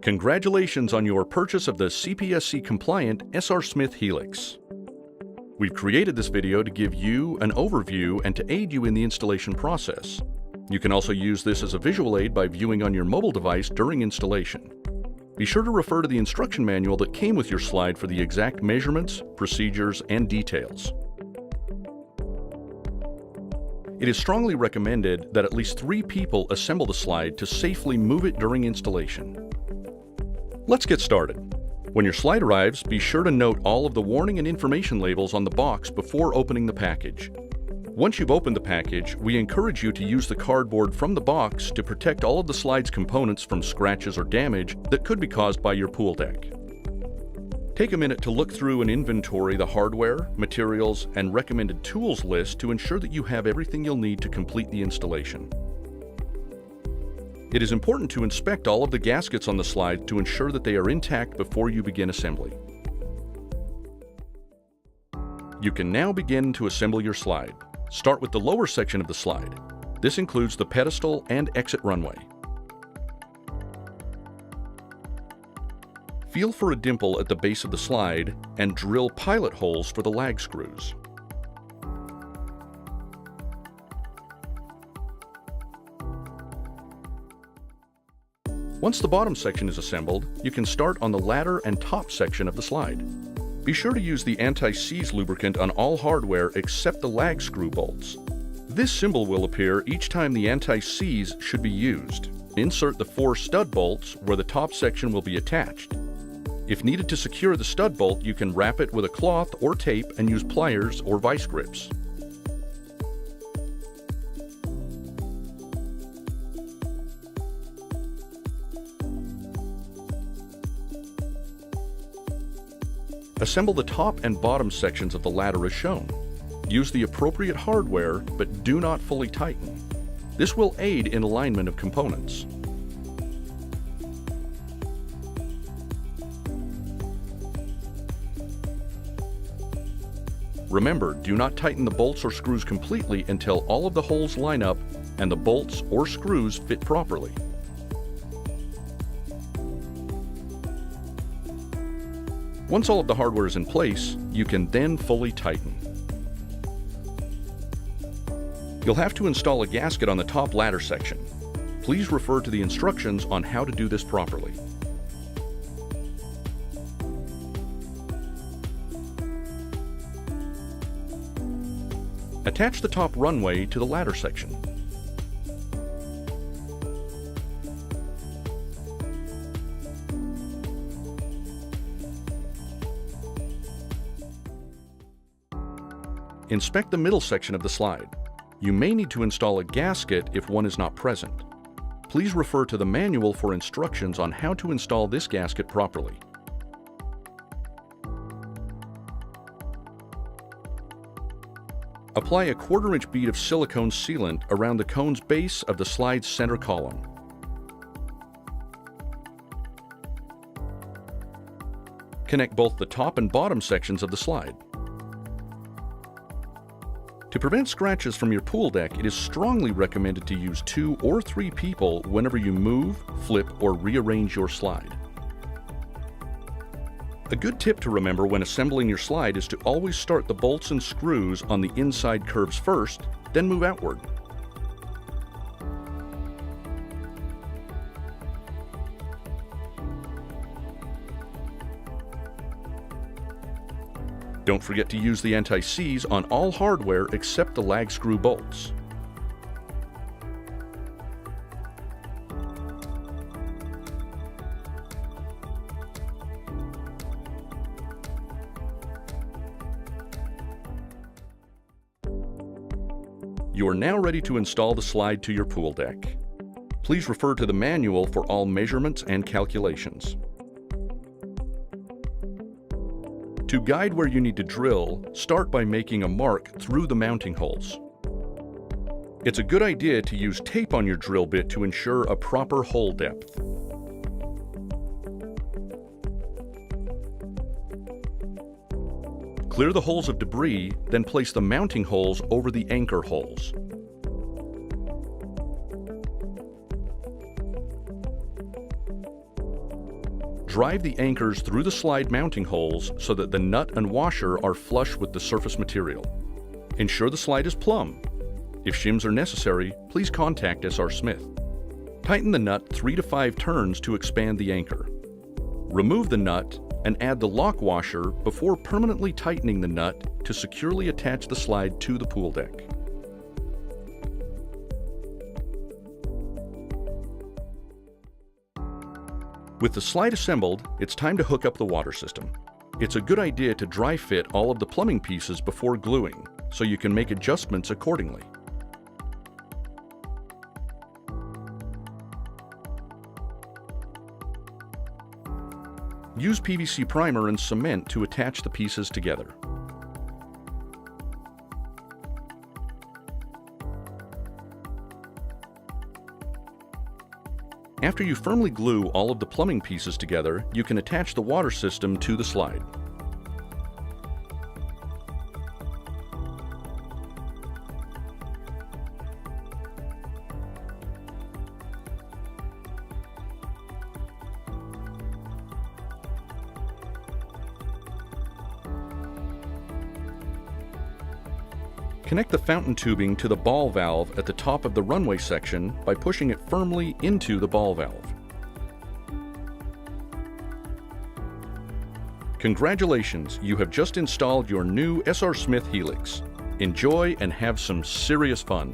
Congratulations on your purchase of the CPSC-compliant SR Smith HeliX. We've created this video to give you an overview and to aid you in the installation process. You can also use this as a visual aid by viewing on your mobile device during installation. Be sure to refer to the instruction manual that came with your slide for the exact measurements, procedures, and details. It is strongly recommended that at least 3 people assemble the slide to safely move it during installation. Let's get started. When your slide arrives, be sure to note all of the warning and information labels on the box before opening the package. Once you've opened the package, we encourage you to use the cardboard from the box to protect all of the slide's components from scratches or damage that could be caused by your pool deck. Take a minute to look through and inventory the hardware, materials, and recommended tools list to ensure that you have everything you'll need to complete the installation. It is important to inspect all of the gaskets on the slide to ensure that they are intact before you begin assembly. You can now begin to assemble your slide. Start with the lower section of the slide. This includes the pedestal and exit runway. Feel for a dimple at the base of the slide and drill pilot holes for the lag screws. Once the bottom section is assembled, you can start on the ladder and top section of the slide. Be sure to use the anti-seize lubricant on all hardware except the lag screw bolts. This symbol will appear each time the anti-seize should be used. Insert the 4 stud bolts where the top section will be attached. If needed to secure the stud bolt, you can wrap it with a cloth or tape and use pliers or vice grips. Assemble the top and bottom sections of the ladder as shown. Use the appropriate hardware, but do not fully tighten. This will aid in alignment of components. Remember, do not tighten the bolts or screws completely until all of the holes line up and the bolts or screws fit properly. Once all of the hardware is in place, you can then fully tighten. You'll have to install a gasket on the top ladder section. Please refer to the instructions on how to do this properly. Attach the top runway to the ladder section. Inspect the middle section of the slide. You may need to install a gasket if one is not present. Please refer to the manual for instructions on how to install this gasket properly. Apply a 1/4-inch bead of silicone sealant around the cone's base of the slide's center column. Connect both the top and bottom sections of the slide. To prevent scratches from your pool deck, it is strongly recommended to use 2 or 3 people whenever you move, flip, or rearrange your slide. A good tip to remember when assembling your slide is to always start the bolts and screws on the inside curves first, then move outward. Don't forget to use the anti-seize on all hardware except the lag screw bolts. You are now ready to install the slide to your pool deck. Please refer to the manual for all measurements and calculations. To guide where you need to drill, start by making a mark through the mounting holes. It's a good idea to use tape on your drill bit to ensure a proper hole depth. Clear the holes of debris, then place the mounting holes over the anchor holes. Drive the anchors through the slide mounting holes so that the nut and washer are flush with the surface material. Ensure the slide is plumb. If shims are necessary, please contact SR Smith. Tighten the nut 3 to 5 turns to expand the anchor. Remove the nut and add the lock washer before permanently tightening the nut to securely attach the slide to the pool deck. With the slide assembled, it's time to hook up the water system. It's a good idea to dry fit all of the plumbing pieces before gluing, so you can make adjustments accordingly. Use PVC primer and cement to attach the pieces together. After you firmly glue all of the plumbing pieces together, you can attach the water system to the slide. Connect the fountain tubing to the ball valve at the top of the runway section by pushing it firmly into the ball valve. Congratulations, you have just installed your new SR Smith HeliX. Enjoy and have some serious fun.